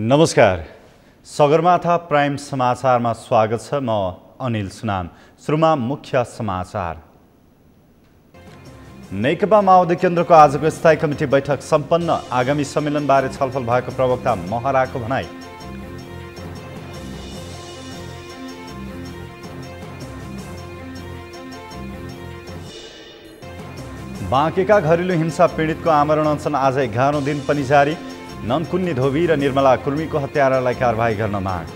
नमस्कार, सगरमाथा प्राइम समाचारमा स्वागत छ। म अनिल सुनाम। सुरुमा मुख्य समाचार। नेकपा माओवादी केन्द्रको आजको स्थायी कमिटी बैठक सम्पन्न। आगामी सम्मेलनबारे छलफल भएको प्रवक्ता महराको भनाई। बाँकेका घरेलु हिंसा पीडितको आमरण अनसन आज 11औं दिन पनि जारी। ननकुन्नी धोबी र निर्मला कुर्मीको हत्यारालाई कारबाही गर्न माग।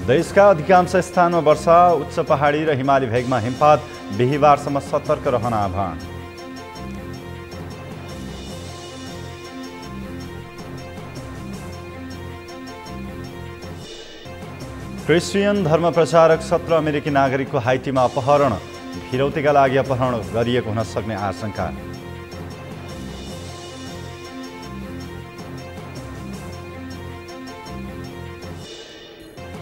देशका अधिकांश स्थानमा वर्षा, उच्च पहाडी र हिमाली भेगमा हिमपात। बिहिबारसम्म सतर्क रहन आह्वान। क्रिस्चियन धर्म प्रचारक 17 अमेरिकी नागरिकको हाइटीमा अपहरण। फिरौतीका लागि अपहरण गरिएको हुन सक्ने आशंका।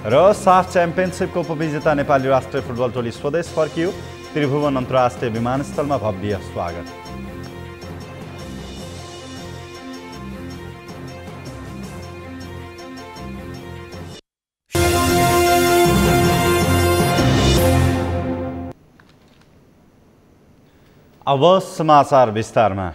र साफ च्याम्पियनसिपको उपविजेता नेपाली राष्ट्रिय फुटबल टोली स्वदेश फर्कियो। त्रिभुवन अन्तर्राष्ट्रिय विमानस्थलमा भव्य स्वागत। अब समाचार विस्तारमा।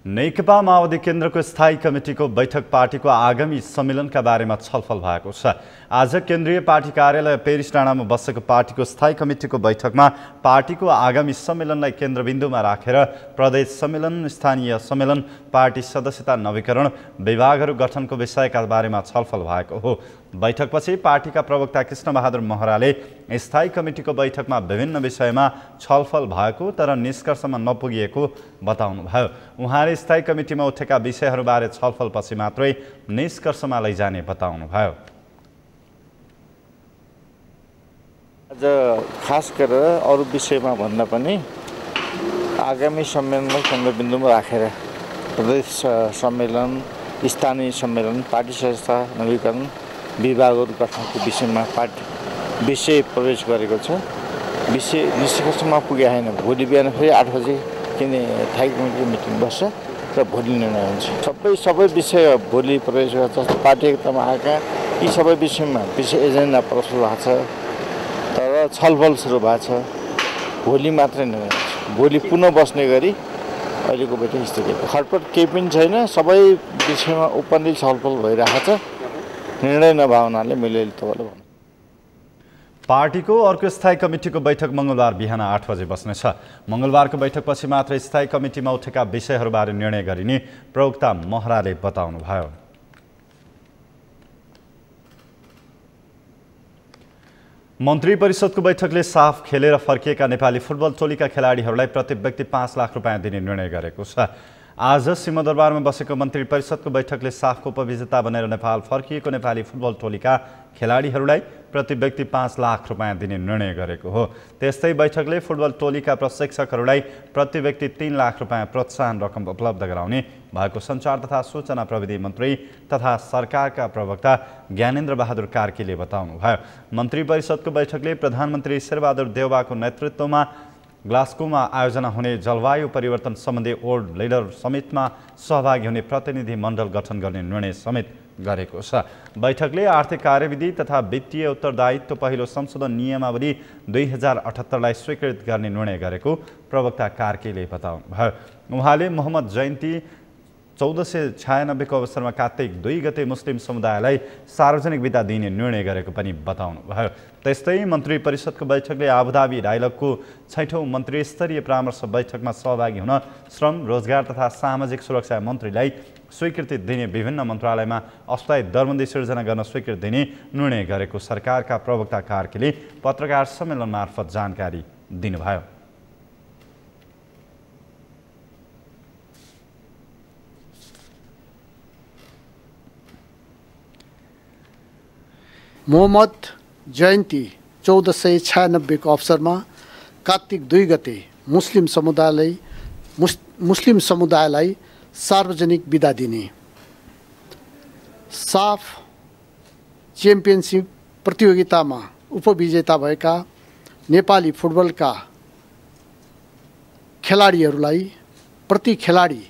नेकपा माओवादी केन्द्रको स्थायी कमिटीको बैठक पार्टीको आगामी सम्मेलनका बारेमा छलफल भएको छ। आज केन्द्रीय पार्टी कार्यालय पेरिस डाँडामा बसेको पार्टीको स्थायी कमिटीको बैठकमा पार्टीको आगामी सम्मेलनलाई केन्द्रबिन्दुमा राखेर प्रदेश सम्मेलन, स्थानीय सम्मेलन, पार्टी सदस्यता नवीकरण, विभागहरू गठनको विषयका बारेमा छलफल भएको हो। बैठकपछि पार्टीका प्रवक्ता कृष्णबहादुर महराले स्थायी कमिटीको बैठकमा विभिन्न विषयमा छलफल भएको तर निष्कर्षमा नपुगिएको बताउनुभयो। उहाँले स्थायी कमिटीमा उठेका विषयहरूबारे छलफलपछि मात्रै निष्कर्षमा लैजाने बताउनुभयो। आज खास गरेर अरू विषयमा भन्दा पनि आगामी सम्मेलनलाई केन्द्रबिन्दुमा राखेर प्रदेश सम्मेलन, स्थानीय सम्मेलन, पार्टी सदस्यता नवीकरण, विभागहरू गठनको विषयमा विषय प्रवेश गरेको छ। विषय निष्कर्षमा पुगे छैन। भोलि बिहान फेरि 8 बजे किन स्थायी कमिटीको मिटिङ बस्छ र भोलि निर्णय हुन्छ। सबै विषय भोलि प्रवेश गर्छ। पार्टी एकतामा आएका यी सबै विषयमा एजेन्डा प्रस्तुत भएको छ तर छलफल सुरु भएको छ। भोलि मात्रै निर्णय हुन्छ। भोलि पुनः बस्ने गरी अहिलेको बैठक स्थगित। खटपट केही पनि छैन। सबै विषयमा ओपनली छलफल भइरहेको छ। निर्णय नभएनाले मैले तपाईँलाई भन्नु। पार्टीको अर्को स्थायी कमिटीको बैठक मंगलबार बिहान 8 बजे बस्नेछ। मंगलबारको बैठकपछि मात्र स्थायी कमिटीमा उठेका विषयहरूबारे निर्णय गरिने प्रवक्ता महराले बताउनुभयो। मन्त्री परिषदको बैठकले साफ खेलेर फर्किएका नेपाली फुटबल टोलीका खेलाडीहरूलाई प्रति व्यक्ति 5 लाख रुपैयाँ दिने निर्णय गरेको छ। आज सिंहदरबारमा बसेको मन्त्री परिषदको बैठकले साफको उपविजेता बनेर नेपाल फर्किएको नेपाली फुटबल टोलीका खेलाडीहरूलाई प्रति व्यक्ति 5 लाख रुपैयाँ दिने निर्णय गरेको हो। त्यस्तै बैठकले फुटबल टोलीका प्रशिक्षकहरूलाई प्रति व्यक्ति 3 लाख रुपैयाँ प्रोत्साहन रकम उपलब्ध गराउने भएको सञ्चार तथा सूचना प्रविधि मन्त्री तथा सरकारका प्रवक्ता ज्ञानेन्द्र बहादुर कार्कीले बताउनुभयो। मन्त्री परिषदको बैठकले प्रधानमन्त्री शेरबहादुर देउवाको नेतृत्वमा ग्लास्गोमा आयोजना हुने जलवायु परिवर्तन सम्बन्धी वर्ल्ड लिडर समिटमा सहभागी हुने प्रतिनिधि मण्डल गठन गर्ने निर्णय समेत गरेको छ। बैठकले आर्थिक कार्यविधि तथा वित्तीय उत्तरदायित्व पहिलो संशोधन नियमावली 2078लाई स्वीकृत गर्ने निर्णय गरेको प्रवक्ता कार्कीले बताउनुभयो। उहाँले मोहम्मद जयन्ती 1496 को अवसरमा कार्तिक 2 गते मुस्लिम समुदायलाई सार्वजनिक बिदा दिने निर्णय गरेको पनि बताउनुभयो। त्यस्तै मन्त्री परिषदको बैठकले आबुधाबी डायलगको 6औं मन्त्री स्तरीय परामर्श बैठकमा सहभागी हुन श्रम, रोजगार तथा सामाजिक सुरक्षा मन्त्रीलाई स्वीकृति दिने विभिन्न मन्त्रालयमा अस्थायी दरबन्दी सिर्जना गर्न स्वीकृति दिने निर्णय गरेको सरकारका प्रवक्ता कार्कीले पत्रकार सम्मेलन मार्फत जानकारी दिनुभयो। मोहम्मद जयन्ती 1496 को अवसरमा कार्तिक 2 गते मुस्लिम समुदायलाई सार्वजनिक बिदा दिने, साफ च्याम्पियनसिप प्रतियोगितामा उपविजेता भएका नेपाली फुटबलका खेलाडीहरूलाई प्रति खेलाडी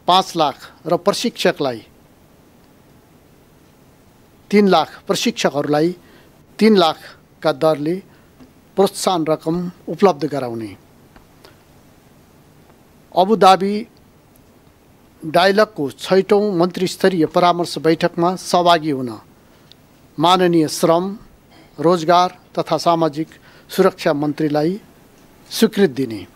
5 लाख र प्रशिक्षकहरूलाई 3 लाख प्रशिक्षकहरूलाई 3 लाखका दरले प्रोत्साहन रकम उपलब्ध गराउने। अबुधाबी डायलगको 6औं मन्त्रीस्तरीय परामर्श बैठकमा सहभागी हुन माननीय श्रम, रोजगार तथा सामाजिक सुरक्षा मन्त्रीलाई स्वीकृति दिने।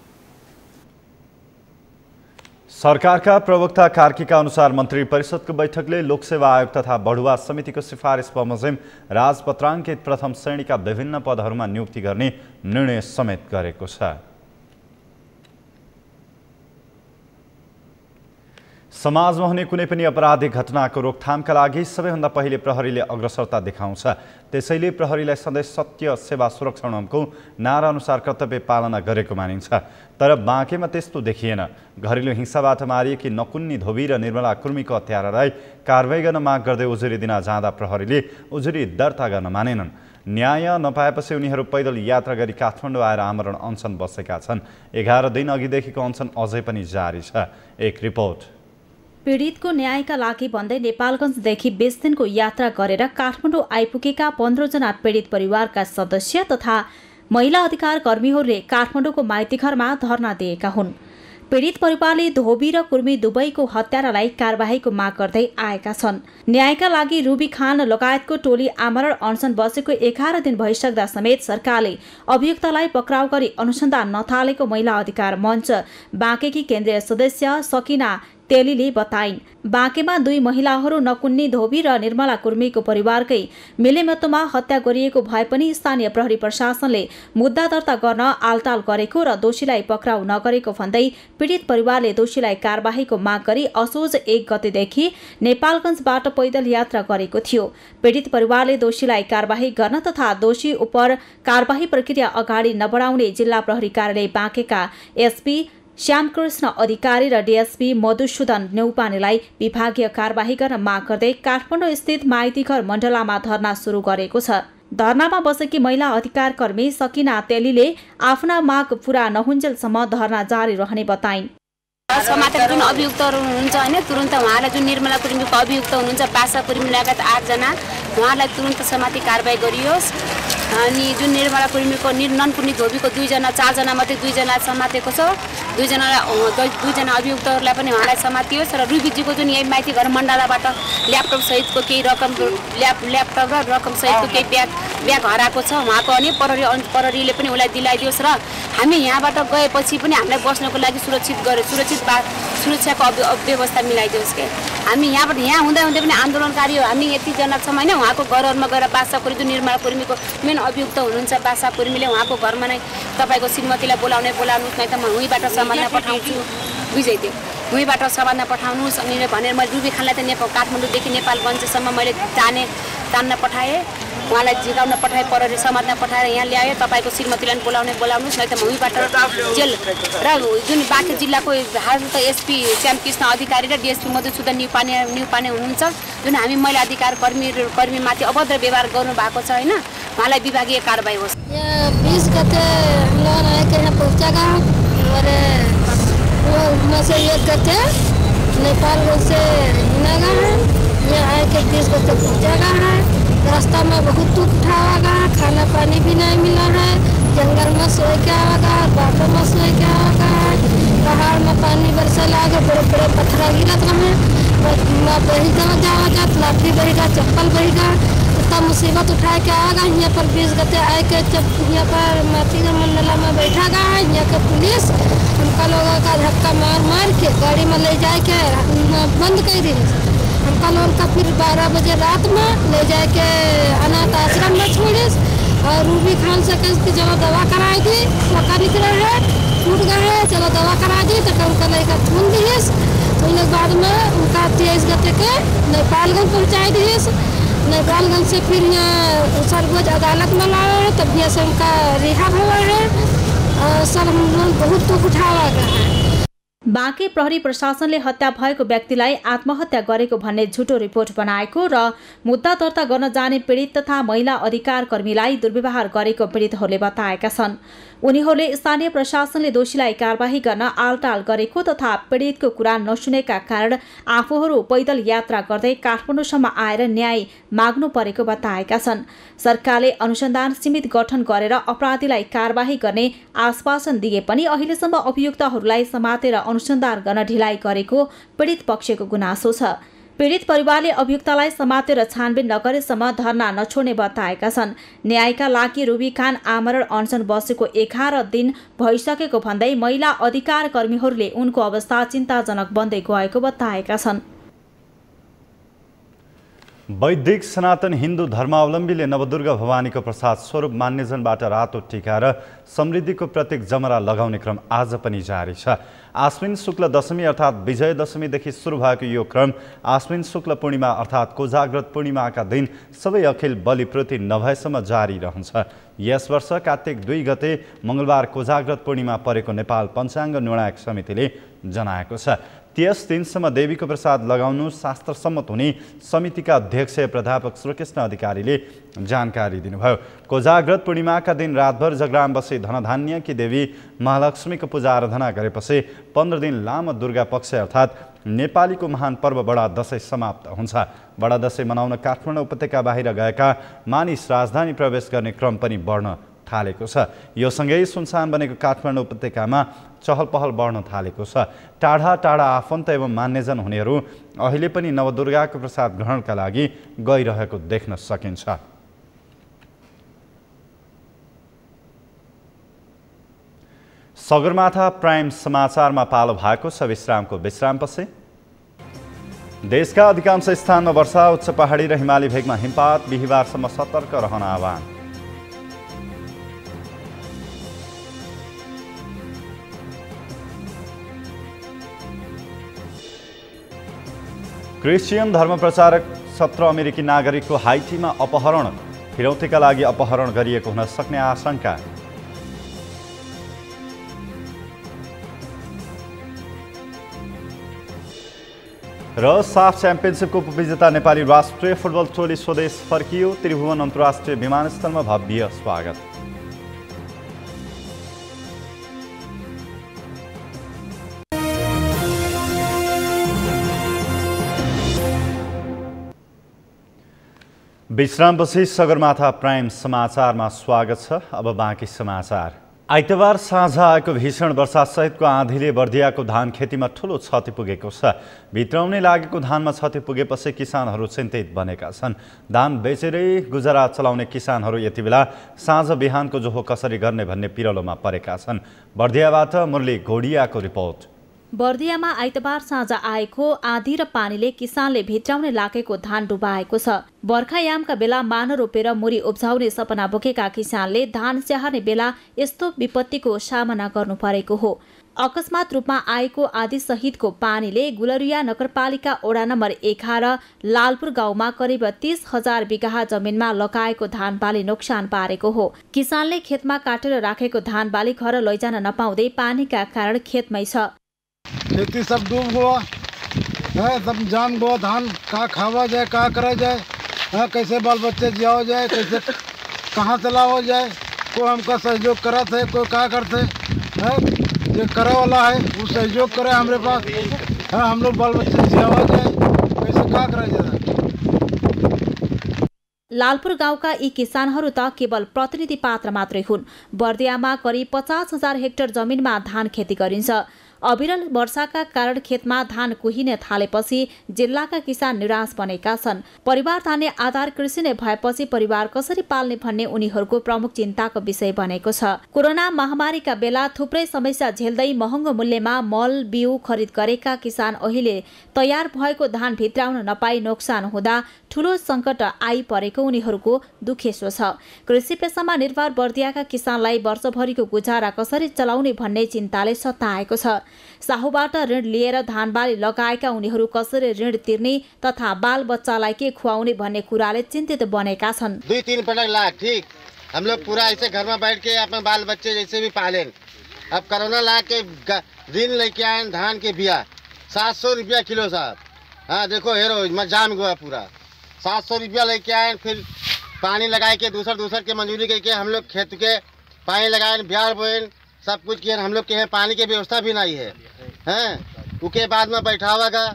सरकारका प्रवक्ता कार्कीका अनुसार मन्त्री परिषदको बैठकले लोकसेवा आयोग तथा बढुवा समितिको सिफारिस बमोजिम राजपत्राङ्कित प्रथम श्रेणीका विभिन्न पदहरूमा नियुक्ति गर्ने निर्णय समेत गरेको छ। समाजमा हुने कुनै पनि आपराधिक घटनाको रोकथामका लागि सबैभन्दा पहिले प्रहरीले अग्रसरता देखाउँछ। त्यसैले प्रहरीलाई सधैँ सत्य, सेवा, सुरक्षाको नाराअनुसार कर्तव्य पालना गरेको मानिन्छ। तर बाँकेमा त्यस्तो देखिएन। घरेलु हिंसाबाट मारिएकी नकुन्नी धोबी र निर्मला कुर्मीको हत्यारालाई कारबाही गर्न माग गर्दै उजुरी दिन जाँदा प्रहरीले उजुरी दर्ता गर्न मानेनन्। न्याय नपाएपछि उनीहरू पैदल यात्रा गरी काठमाडौँ आएर आमरण अनसन बसेका छन्। 11 दिन अघिदेखिको अनसन अझै पनि जारी छ। एक रिपोर्ट। पीडितको न्यायका लागि भन्दै नेपालगञ्जदेखि 20 दिनको यात्रा गरेर काठमाडौँ आइपुगेका 15 जना पीडित परिवारका सदस्य तथा महिला अधिकार कर्मीहरूले काठमाडौँको माइतीघरमा धरना दिएका हुन्। पीडित परिवारले धोबी र कुर्मी दुवैको हत्यारालाई कारबाहीको माग गर्दै आएका छन्। न्यायका लागि रुबी खान लगायतको टोली आमरण अनसन बसेको 11 दिन भइसक्दा समेत सरकारले अभियुक्तलाई पक्राउ गरी अनुसन्धान नथालेको महिला अधिकार मञ्च बाँकेकी केन्द्रीय सदस्य सकिना तेलीले बताइन्। बाँकेमा 2 महिलाहरू नकुन्नी धोबी र निर्मला कुर्मीको परिवारकै मिलेमतोमा हत्या गरिएको भए पनि स्थानीय प्रहरी प्रशासनले मुद्दा दर्ता गर्न आलटाल गरेको र दोषीलाई पक्राउ नगरेको भन्दै पीडित परिवारले दोषीलाई कारबाहीको माग गरी असोज 1 गतेदेखि नेपालगञ्जबाट पैदल यात्रा गरेको थियो। पीडित परिवारले दोषीलाई कारबाही गर्न तथा दोषी उप कारबाही प्रक्रिया अगाडि नबढाउने जिल्ला प्रहरी कार्यालय बाँकेका एसपी श्यामकृष्ण अधिकारी र डीएसपी मधुसूदन न्यौपानेलाई विभागीय कारबाही गर्न माग गर्दै काठमाडौँ स्थित माइतीघर मण्डलामा धरना सुरु गरेको छ। धरनामा बसेकी महिला अधिकार कर्मी सकिना तेलीले आफ्ना माग पूरा नहुन्जेलसम्म धरना जारी रहने बताइन्। समातेका जुन अभियुक्तहरू हुनुहुन्छ हैन, तुरुन्त उहाँलाई जुन निर्मला कुर्मीको अभियुक्त हुनुहुन्छ पासा कुर्मी लगायत 8 जना उहाँलाई तुरुन्त समाती कारबाही गरियोस्। अनि जुन निर्मला कुर्मीको ननकुन्नी धोबीको 2 जना 4 जना मध्ये 2 जना समातेको छ। 2 जना अभियुक्तहरूलाई पनि उहाँलाई समातियोस् र रुबीजीको जुन यही माइती घर मण्डलाबाट ल्यापटप सहितको केही रकम ल्यापटप र रकम सहितको केही ब्याग हराएको छ उहाँको अनि प्रहरीले पनि उलाई दिलाइदियोस् र हामी यहाँबाट गएपछि पनि हामीलाई बस्नको लागि सुरक्षाको व्यवस्था मिलाइदियोस् के। हामी यहाँ हुँदै पनि आन्दोलनकारी हो। हामी यति जना छौँ हैन, उहाँको घरहरुमा गएर बासा कुर्मी जुन निर्मला कुर्मीको मेन अभियुक्त हुनुहुन्छ बासा कुर्मीले उहाँको घरमा नै तपाईको श्रीमतीलाई बोलाउनुस् नै त म हुँबाट समात्न पठाउँछु बुझैथे हुँबाट समात्न पठाउनुस् अनि भनेर मैले रुबी खानलाई त काठमाडौँदेखि नेपालगञ्जसम्म मैले तान्न पठाएँ। उहाँलाई झिकाउन पठाए, प्रहरी समात्न पठाएर यहाँ ल्याए। तपाईको श्रीमतीलाई बोलाउनुस् नै त म हुँबाट जेल र जुन बाँके जिल्लाको हाल त एसपी श्यामकृष्ण अधिकारी र डीएसपी मधुसूदन न्यौपाने हुनुहुन्छ जुन हामी महिला अधिकार कर्मीमाथि अभद्र व्यवहार गर्नु भएको छ हैन, उहाँलाई विभागीय कारबाही होस्। यहाँ 20 गते हम लोग आए के यहाँ पहुँचेगा और वो में से 1 गते नेपाल से हिनेगा है। यहाँ आए के 20 गते पहुँचेगा है। रास्ता में बहुत दुख उठाएगा, खाना पानी भी नहीं मिला है। जंगल में सोए के आएगा, बाटों में सोए के आएगा, पहाड़ में पानी बरसा लागे, बड़े बड़े पत्थर गिरत रहे, बहेगा जाएगा, लाठी बहेगा, चप्पल बहेगा, इतना मुसीबत उठा के आएगा। यहाँ पर 20 गते आए के यहाँ पर मातीघर मंडला में बैठागा है। यहाँ के पुलिस उनका लोगों का धक्का मार के गाड़ी में ले जाए के बंद कर दी। हमका लोगों का फिर 12 बजे रात में ले जाए के अनाथ आश्रम में छोड़िस और रूबी खान से कहती चलो दवा कराई थी, मौका निकला है, टूट गए है, चलो दवा करा दी तो उनका लेकर खून दीस। तो बाद में उनका 23 गते के नेपालगंज पहुँचाई दीस। नेपालगंज से फिर यहाँ सरगोज अदालत में लाया है, तब यहाँ से उनका रिहा हुआ है। सब हम लोग बहुत दुख उठावा गया है। बाँके प्रहरी प्रशासनले हत्या भएको व्यक्तिलाई आत्महत्या गरेको भन्ने झुटो रिपोर्ट बनाएको र मुद्दा दर्ता गर्न जाने पीडित तथा महिला अधिकार कर्मीलाई दुर्व्यवहार गरेको पीडितहरूले बताएका छन्। उनीहरूले स्थानीय प्रशासनले दोषीलाई कारबाही गर्न आलटाल गरेको तथा पीडितको कुरा नसुनेका कारण आफूहरू पैदल यात्रा गर्दै काठमाडौँसम्म आएर न्याय माग्नु परेको बताएका छन्। सरकारले अनुसन्धान समिति गठन गरेर अपराधीलाई कारबाही गर्ने आश्वासन दिए पनि अहिलेसम्म अभियुक्तहरूलाई समातेर अनुसन्धान गर्न ढिलाइ गरेको पीडित पक्षको गुनासो छ। पीडित परिवारले अभियुक्तलाई समातेर छानबिन नगरेसम्म धरना नछोड्ने बताएका छन्। न्यायका लागि रुबी खान आमरण अनसन बसेको 11 दिन भइसकेको भन्दै महिला अधिकार कर्मीहरूले उनको अवस्था चिन्ताजनक बन्दै गएको बताएका छन्। वैदिक सनातन हिन्दू धर्मावलम्बीले नवदुर्गा भवानीको प्रसाद स्वरूप मान्यजनबाट रातो टीका र समृद्धिको प्रतीक जमरा लगाउने क्रम आज पनि जारी छ। आश्विन शुक्ल दशमी अर्थात् विजयदशमीदेखि सुरु भएको यो क्रम आश्विन शुक्ल पूर्णिमा अर्थात् कोजाग्रत पूर्णिमाका दिन सबै अखिल बलिप्रति नभएसम्म जारी रहन्छ। यस वर्ष कार्तिक 2 गते मङ्गलबार कोजाग्रत पूर्णिमा परेको नेपाल पञ्चाङ्ग निर्णायक समितिले जनाएको छ। त्यस दिनसम्म देवीको प्रसाद लगाउनु शास्त्रसम्मत हुने समितिका अध्यक्ष प्राध्यापक श्रीकृष्ण अधिकारीले जानकारी दिनुभयो। कोजाग्रत पूर्णिमाका दिन रातभर जगराम बसी धनधान्यकी देवी महालक्ष्मीको पूजा आराधना गरेपछि 15 दिन लामो दुर्गा पक्ष अर्थात् नेपालीको महान पर्व बडा दशैँ समाप्त हुन्छ। बडा दशैँ मनाउन काठमाडौँ उपत्यका बाहिर गएका मानिस राजधानी प्रवेश गर्ने क्रम पनि बढ्न थालेको छ। यो सँगै सुनसान बनेको काठमाडौँ उपत्यकामा चहल पहल बढ्न थालेको छ। टाढा टाढा आफन्त एवं मान्यजन हुनेहरू अहिले पनि नवदुर्गाको प्रसाद ग्रहणका लागि गइरहेको देख्न सकिन्छ। सगरमाथा प्राइम समाचारमा पालो भएको छ विश्रामको विश्रामपछि। देशका अधिकांश स्थानमा वर्षा, उच्च पहाडी र हिमाली भेगमा हिमपात, बिहिबारसम्म सतर्क रहन आह्वान। क्रिस्चियन धर्मप्रचारक 17 अमेरिकी नागरिकको हाइटीमा अपहरण, फिरौतीका लागि अपहरण गरिएको हुन सक्ने आशंका। र साफ च्याम्पियनसिपको उपविजेता नेपाली राष्ट्रिय फुटबल टोली स्वदेश फर्कियो। त्रिभुवन अन्तर्राष्ट्रिय विमानस्थलमा भव्य स्वागत। विश्रामपछि सगरमाथा प्राइम समाचारमा स्वागत छ। अब बाँकी समाचार। आइतबार साँझ आएको भीषण वर्षासहितको आँधीले बर्दियाको धान खेतीमा ठूलो क्षति पुगेको छ। भित्राउने लागेको धानमा क्षति पुगेपछि किसानहरू चिन्तित बनेका छन्। धान बेचेरै गुजारा चलाउने किसानहरू यति बेला साँझ बिहानको जोहो कसरी गर्ने भन्ने पिरलोमा परेका छन्। बर्दियाबाट मुरली घोडियाको रिपोर्ट। बर्दियामा आइतबार साँझ आएको आँधी र पानीले किसानले भित्राउने लागेको धान डुबाएको छ। बर्खायामका बेला मान रोपेर मुरी उब्जाउने सपना बोकेका किसानले धान स्याहार्ने बेला यस्तो विपत्तिको सामना गर्नु परेको हो। अकस्मात रूपमा आएको आँधी सहितको पानीले गुलरिया नगरपालिका वडा नम्बर 11 लालपुर गाउँमा करिब 30,000 बिघा जमिनमा लगाएको धान बाली नोक्सान पारेको हो। किसानले खेतमा काटेर राखेको धान बाली घर लैजान नपाउँदै पानीका कारण खेतमै छ। खेती सब डूब हुआ है, सब जान गो धान का खावा जाए, का करा जाए, कैसे बाल बच्चे जियाओ जाए, कैसे कहाँ से लाओ जाए। कोई हमका सहयोग करा थे, कोई का करते है, जो करे वाला है वो सहयोग करे हमारे पास है, हम लोग बाल बच्चे जियावा जाए, कैसे का करा जाए। लालपुर गाउँका यी किसानहरू त केवल प्रतिनिधि पात्र मात्रै हुन्। बर्दियामा करिब 50,000 हेक्टर जमिनमा धान खेती गरिन्छ। अविरल वर्षाका कारण खेतमा धान कुहिने थालेपछि जिल्लाका किसान निराश बनेका छन्। परिवार धान्ने आधार कृषि नै भएपछि परिवार कसरी पाल्ने भन्ने उनीहरूको प्रमुख चिन्ताको विषय बनेको छ। कोरोना महामारीका बेला थुप्रै समस्या झेल्दै महँगो मूल्यमा मल बिउ खरिद गरेका किसान अहिले तयार भएको धान भित्राउन नपाई नोक्सान हुँदा ठूलो संकट आइपरेको उनीहरूको दुखेसो छ। कृषि पेसामा निर्भर बर्दियाका किसानलाई वर्षभरिको गुजारा कसरी चलाउने भन्ने चिन्ताले सताएको छ। साहुबाट ऋण लिएर धान बाली लगाएका उनीहरू कसरी ऋण तिर्ने तथा बाल बच्चालाई के खुवाउने भन्ने कुराले चिन्तित बनेका छन्। 2-3 पटक लाख ठीक, हम लोग पूरा ऐसे घर में बैठ के अपने बाल बच्चे जैसे भी पाले, अब कोरोना ला के ऋण लेके आए धान के बिया 700 रुपया किलो साहब। हाँ देखो हेरो मैं जाम गया पूरा 700 रुपया लेके आए, फिर पानी लगाए के दूसर के मंजूरी करके हम लोग खेत के पानी लगाए, बिहार बोए सब कुछ किए। हम लोग के यहाँ पानी की व्यवस्था भी नहीं है। हैं उसके बाद में बैठावागा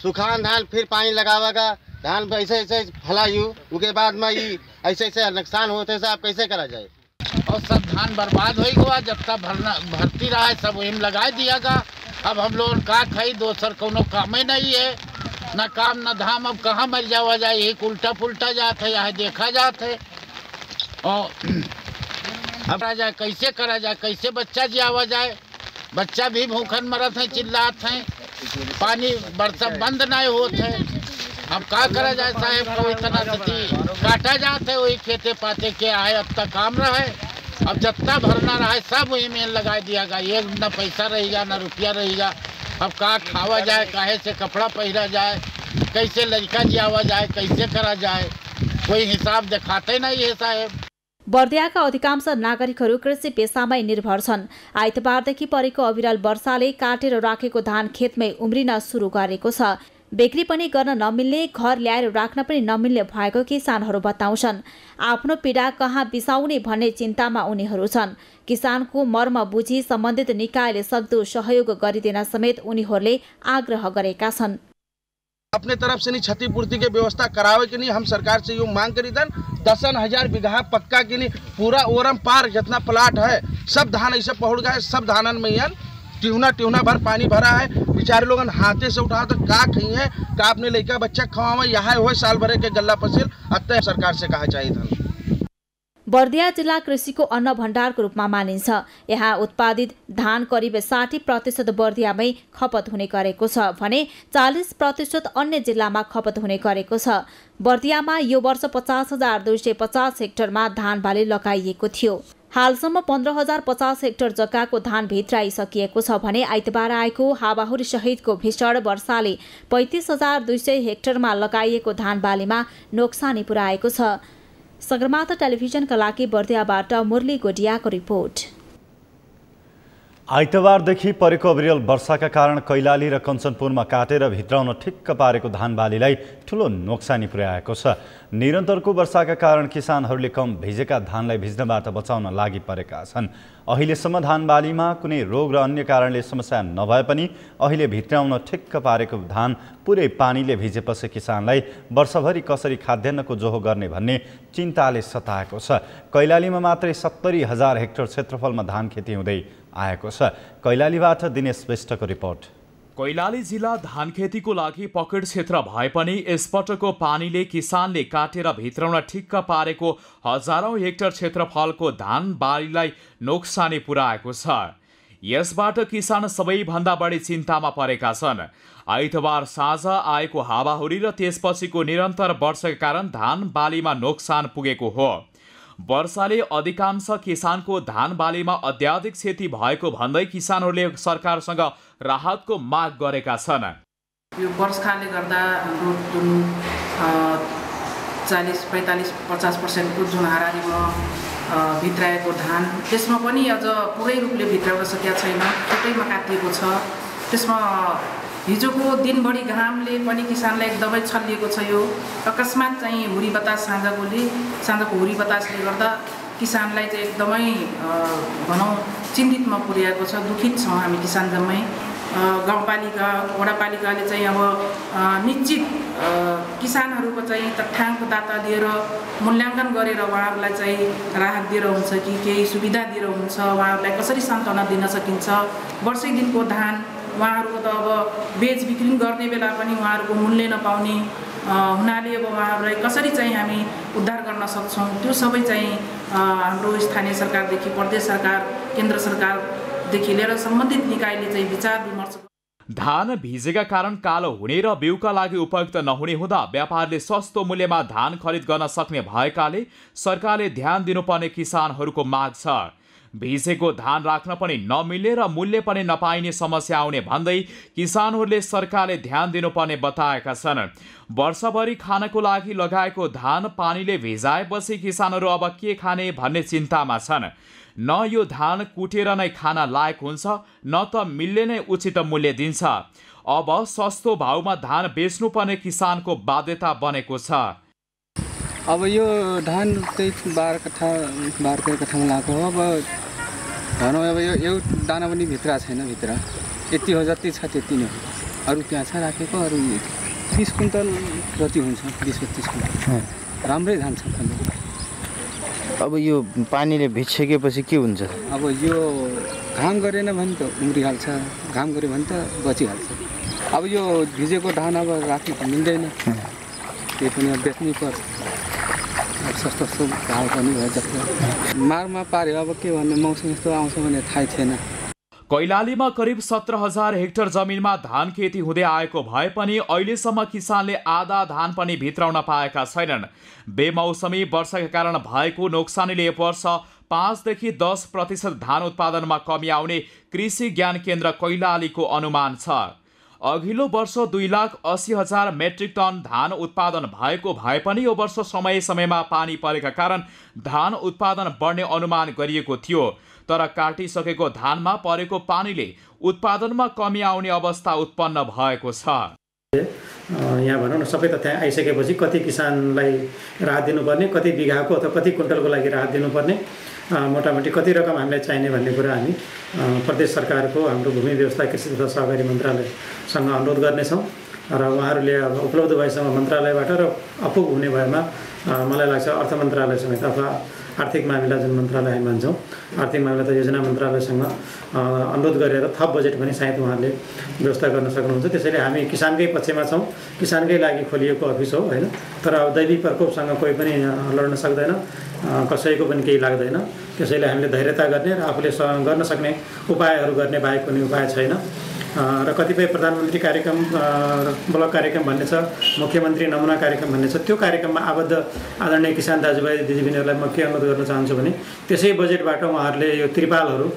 सुखान धान, फिर पानी लगावागा धान ऐसे ऐसे फला यू, उसके बाद में ये ऐसे ऐसे नुकसान होते से आप कैसे करा जाए। और सब धान बर्बाद हो गया, जब तक भरती रहा है सब वही लगा दियागा। अब हम लोग का खाई, दोसर कोनो काम ही नहीं है, न काम न धाम। अब कहाँ मर जावा जाए, एक उल्टा पुल्टा जात है, यहाँ देखा जात है। और अब करा जाए, कैसे करा जाए, कैसे बच्चा जियावा जाए। बच्चा भी भूखन मरत है, चिल्लात हैं, पानी बरसा बंद नहीं होते है। अब का करा जाए साहेब, कोई इतना सती काटा जाते है, वही खेते पाते के आए। अब तक काम रहे, अब जितना भरना रहा सब वही में लगा दिया गया। एक न पैसा रहेगा न रुपया रहेगा। अब का खावा जाए, काहे से कपड़ा पहरा जाए, कैसे लड़का जियावा जाए, कैसे करा जाए, कोई हिसाब दिखाते नहीं है साहेब। बर्दियाका अधिकांश नागरिकहरू कृषि पेसामै निर्भर छन्। आइतबारदेखि परेको अविरल वर्षाले काटेर राखेको धान खेतमै उम्रिन सुरु गरेको छ। बिक्री पनि गर्न नमिल्ने, घर ल्याएर राख्न पनि नमिल्ने भएको किसानहरू बताउँछन्। आफ्नो पीडा कहाँ बिसाउने भन्ने चिन्तामा उनीहरू छन्। किसानको मर्म बुझी सम्बन्धित निकायले सक्दो सहयोग गरिदिन समेत उनीहरूले आग्रह गरेका छन्। अपने तरफ से नहीं क्षतिपूर्ति के व्यवस्था करावे के नहीं हम सरकार से यूँ मांग करी दन। 10,000 बीघा पक्का के नहीं पूरा ओरम पार जितना प्लाट है सब धान ऐसे पहुड़ गए। सब धानन में ट्यूना भर पानी भरा है। बेचारे लोगन हाथे से उठा तो का खई है, का अपने लड़का बच्चा खवावा, यहाँ हो साल भरे के गल्ला पसील। अतः सरकार से कहा चाहिए था। बर्दिया जिल्ला कृषिको अन्न भण्डारको रूपमा मानिन्छ। यहाँ उत्पादित धान करिब 60% बर्दियामै खपत हुने गरेको छ भने 40% अन्य जिल्लामा खपत हुने गरेको छ। बर्दियामा यो वर्ष 50,250 हेक्टरमा धान बाली लगाइएको थियो। हालसम्म 15,050 हेक्टर जग्गाको धान भित्राइसकिएको छ भने आइतबार आएको हावाहुरी सहितको भीषण वर्षाले 35,200 हेक्टरमा लगाइएको धान बालीमा नोक्सानी पुर्याएको छ। सगरमाथा टेलिभिजनका लागि बर्दियाबाट मुरली गोडियाको रिपोर्ट। आइतबारदेखि परेको अविरल वर्षाका कारण कैलाली र कञ्चनपुरमा काटेर भित्राउन ठिक्क पारेको धान बालीलाई ठूलो नोक्सानी पुर्याएको छ। निरन्तरको वर्षाका कारण किसानहरूले कम भिजेका धानलाई भिज्नबाट बचाउन लागि परेका छन्। अहिलेसम्म धान बालीमा कुनै रोग र अन्य कारणले समस्या नभए पनि अहिले भित्राउन ठिक्क पारेको धान पुरै पानीले भिजेपछि किसानलाई वर्षभरि कसरी खाद्यान्नको जोहो गर्ने भन्ने चिन्ताले सताएको छ। कैलालीमा मात्रै 70,000 हेक्टर क्षेत्रफलमा धान खेती हुँदै आएको छ। कैलालीबाट दिनेश विष्टको रिपोर्ट। कैलाली जिल्ला धान खेतीको लागि पकेट क्षेत्र भए पनि यसपटकको पानीले किसानले काटेर भित्राउन ठिक्क पारेको हजारौं हेक्टर क्षेत्रफलको धान बालीलाई नोक्सानी पुर्याएको छ। यसबाट किसान सबैभन्दा बढी चिन्तामा परेका छन्। आइतबार साँझ आएको हावाहुरी र त्यसपछिको निरन्तर वर्षाका कारण धान बालीमा नोक्सान पुगेको हो। वर्षाले अधिकांश किसानको धान बालीमा अत्याधिक क्षति भएको भन्दै किसानहरूले सरकारसँग राहतको माग गरेका छन्। यो वर्षाले गर्दा हाम्रो जुन 40, 45, 50% को जुन हारारीमा भित्राएको धान त्यसमा पनि अझ पुरै रूपले भित्राउन सकेका छैन, छुट्टैमा काटिएको छ। त्यसमा हिजोको दिनभरि घामले पनि किसानलाई एकदमै छल्लिएको छ। यो अकस्मात चाहिँ हुरी बतास साँझको हुरी बतासले गर्दा किसानलाई चाहिँ एकदमै भनौँ चिन्तितमा पुर्याएको छ। दुखित छौँ हामी किसान जम्मै। गाउँपालिका वडापालिकाले चाहिँ अब निश्चित किसानहरूको चाहिँ तथ्याङ्क दाता दिएर मूल्याङ्कन गरेर उहाँहरूलाई चाहिँ राहत दिएर हुन्छ कि केही सुविधा दिएर हुन्छ, उहाँहरूलाई कसरी सान्त्वना दिन सकिन्छ। वर्षै दिनको धान उहाँहरूको त अब बेच बिक्री गर्ने बेला पनि उहाँहरूको मूल्य नपाउने हुनाले अब उहाँहरूलाई कसरी चाहिँ हामी उद्धार गर्न सक्छौँ त्यो सबै चाहिँ हाम्रो स्थानीय सरकारदेखि प्रदेश सरकार, केन्द्र सरकारदेखि लिएर सम्बन्धित निकायले चाहिँ विचार विमर्श। धान भिजेका कारण कालो हुने र बिउका लागि उपयुक्त नहुने हुँदा व्यापारले सस्तो मूल्यमा धान खरिद गर्न सक्ने भएकाले सरकारले ध्यान दिनुपर्ने किसानहरूको माग छ। भिजेको धान राख्न पनि नमिल्ने र मूल्य पनि नपाइने समस्या आउने भन्दै किसानहरूले सरकारले ध्यान दिनुपर्ने बताएका छन्। वर्षभरि खानको लागि लगाएको धान पानीले भिजाएपछि किसानहरू अब के खाने भन्ने चिन्तामा छन्। न यो धान कुटेर नै खान लायक हुन्छ, न त मिलले नै उचित मूल्य दिन्छ। अब सस्तो भाउमा धान बेच्नुपर्ने किसानको बाध्यता बनेको छ। अब यो धान चाहिँ 12 कट्ठामा लगाएको हो। अब भनौँ अब यो दाना पनि भित्र छैन, भित्र यति हो जति छ त्यति नै हो। अरू त्यहाँ छ राखेको, अरू 30 कुन्टल जति हुन्छ, 20-25 कुन्टल राम्रै धान छ। अब यो पानीले भिजिसकेपछि के हुन्छ? अब यो घाम गरेन भने त उम्रिहाल्छ, घाम गऱ्यो भने त बचिहाल्छ। अब यो भिजेको धान अब राख्नु मिल्दैन, त्यही पनि अब बेच्नै पर्छ। अब सस्तो भाव पनि भयो जस्तो मारमा पार्यो। अब के भन्ने मौसम यस्तो आउँछ भने थाहै थिएन। कैलालीमा करिब 17,000 हेक्टर जमिनमा धान खेती हुँदै आएको भए पनि अहिलेसम्म किसानले आधा धान पनि भित्राउन पाएका छैनन्। बेमौसमी वर्षाका कारण भएको नोक्सानीले वर्ष 5 देखि 10% धान उत्पादनमा कमी आउने कृषि ज्ञान केन्द्र कैलालीको अनुमान छ। अघिल्लो वर्ष 2,80,000 मेट्रिक टन धान उत्पादन भएको भए पनि यो वर्ष समयमा पानी परेका कारण धान उत्पादन बढ्ने अनुमान गरिएको थियो। तर काटिसकेको धानमा परेको पानीले उत्पादनमा कमी आउने अवस्था उत्पन्न भएको छ। यहाँ भनौँ न सबै तथ्य आइसकेपछि कति किसानलाई राहत दिनुपर्ने, कति बिघाको अथवा कति कुन्टलको लागि राहत दिनुपर्ने, मोटामोटी कति रकम हामीलाई चाहिने भन्ने कुरा हामी प्रदेश सरकारको हाम्रो भूमि व्यवस्था कृषि तथा सहकारी मन्त्रालयसँग अनुरोध गर्नेछौँ। र उहाँहरूले अब उपलब्ध भएसम्म मन्त्रालयबाट र अपुग हुने भएमा मलाई लाग्छ अर्थ मन्त्रालय समेत अथवा आर्थिक मामिला जुन मन्त्रालय हामी मान्छौँ, आर्थिक मामिला त योजना मन्त्रालयसँग अनुरोध गरेर थप बजेट पनि सायद उहाँहरूले व्यवस्था गर्न सक्नुहुन्छ। त्यसैले हामी किसानकै पक्षमा छौँ, किसानकै लागि खोलिएको अफिस हो होइन। तर अब दैविक प्रकोपसँग कोही पनि लड्न सक्दैन, कसैको पनि केही लाग्दैन। त्यसैले हामीले धैर्यता गर्ने र आफूले गर्न सक्ने उपायहरू गर्ने बाहेक कुनै उपाय छैन। र कतिपय प्रधानमन्त्री कार्यक्रम, ब्लक कार्यक्रम भन्ने छ, मुख्यमन्त्री नमुना कार्यक्रम भन्ने छ। त्यो कार्यक्रममा आबद्ध आदरणीय किसान दाजुभाइ दिदीबहिनीहरूलाई म के अनुरोध गर्न चाहन्छु भने त्यसै बजेटबाट उहाँहरूले यो त्रिपालहरू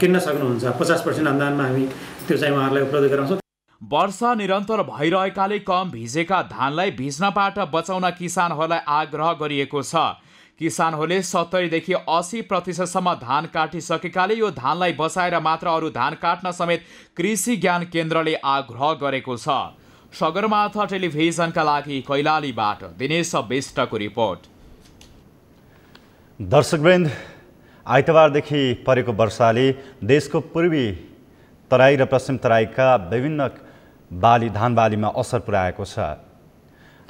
किन्न सक्नुहुन्छ। 50% अनुदानमा हामी त्यो चाहिँ उहाँहरूलाई उपलब्ध गराउँछौँ। वर्षा निरन्तर भइरहेकाले कम भिजेका धानलाई भिज्नबाट बचाउन किसानहरूलाई आग्रह गरिएको छ। किसानहरूले 70 देखि 80% धान काटिसकेकाले यो धानलाई बचाएर मात्र अरू धान काट्न समेत कृषि ज्ञान केन्द्रले आग्रह गरेको छ। सगरमाथा टेलिभिजनका लागि कैलालीबाट दिनेश विष्टको रिपोर्ट। दर्शकवृन्द, आइतबारदेखि परेको वर्षाले देशको पूर्वी तराई र पश्चिम तराईका विभिन्न धान बालीमा असर पुर्याएको छ।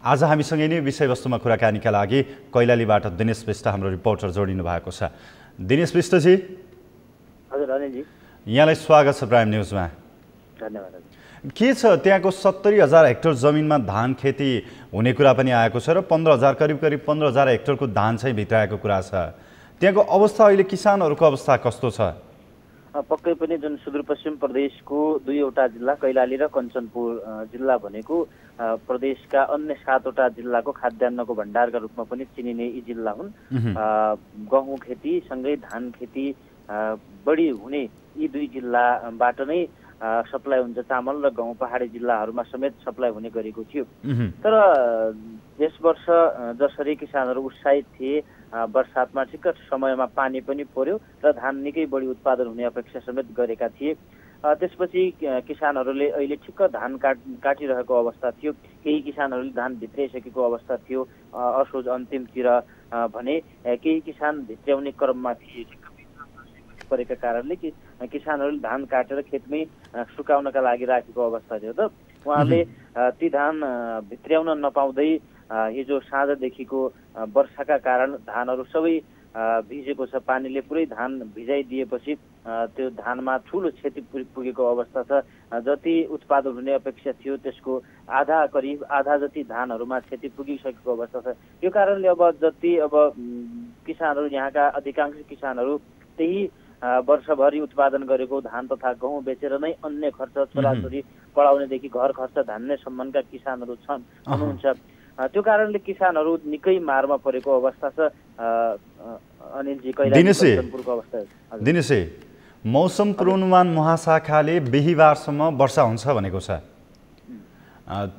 आज हामीसँग यिनै विषयवस्तुमा कुराकानीका लागि कैलालीबाट दिनेश विष्ट हाम्रो रिपोर्टर जोडिनु भएको छ। दिनेश विष्टजी, हजुर अनिलजी, यहाँलाई स्वागत छ प्राइम न्युजमा। धन्यवाद। के छ त्यहाँको 70,000 हेक्टर जमिनमा धान खेती हुने कुरा पनि आएको छ र 15,000 करिब 15,000 हेक्टरको धान चाहिँ भित्राएको कुरा छ। त्यहाँको अवस्था अहिले किसानहरूको अवस्था कस्तो छ? पक्कै पनि जुन सुदूरपश्चिम प्रदेशको 2वटा जिल्ला कैलाली र कञ्चनपुर जिल्ला भनेको प्रदेशका अन्य 7वटा जिल्लाको खाद्यान्नको भण्डारका रूपमा पनि चिनिने यी जिल्ला हुन्। गहुँ खेती सँगै धान खेती बढी हुने यी 2 जिल्लाबाट नै सप्लाई हुन्छ। चामल र गहुँ पहाडी जिल्लाहरूमा समेत सप्लाई हुने गरेको थियो। तर यस वर्ष जसरी किसानहरू उत्साहित थिए, बर्सातमा ठिक्क समयमा पानी पनि पर्यो र धान निकै बढी उत्पादन हुने अपेक्षा समेत गरेका थिए। त्यसपछि किसानहरूले अहिले ठिक्क धान काटिरहेको अवस्था थियो। केही किसानहरूले धान भित्राइसकेको अवस्था थियो। असोज अन्तिमतिर भने केही किसान भित्राउने क्रममा थिए। परेका कारणले किसानहरूले धान काटेर खेतमै सुकाउनका लागि राखेको अवस्था थियो। त उहाँले ती धान भित्राउन नपाउँदै हिजो साँझदेखिको वर्षाका कारण धानहरू सबै भिजेको छ। पानीले पुरै धान भिजाइदिएपछि त्यो धानमा ठुलो क्षति पुगेको अवस्था छ। जति उत्पादन हुने अपेक्षा थियो त्यसको करिब आधा जति धानहरूमा क्षति पुगिसकेको अवस्था छ। यो कारणले अब किसानहरू, यहाँका अधिकांश किसानहरू त्यही वर्षभरि उत्पादन गरेको धान तथा गहुँ बेचेर नै अन्य खर्च, छोराछोरी पढाउनेदेखि घर खर्च धान्ने सम्बन्धका किसानहरू हुनुहुन्छ। त्यो कारणले किसानहरू निकै मारमा परेको अवस्था छ। अनिलजी कैलाली कञ्चनपुरको अवस्था। दिनेश, मौसम पूर्वानुमान महाशाखाले बिहिबारसम्म वर्षा हुन्छ भनेको छ।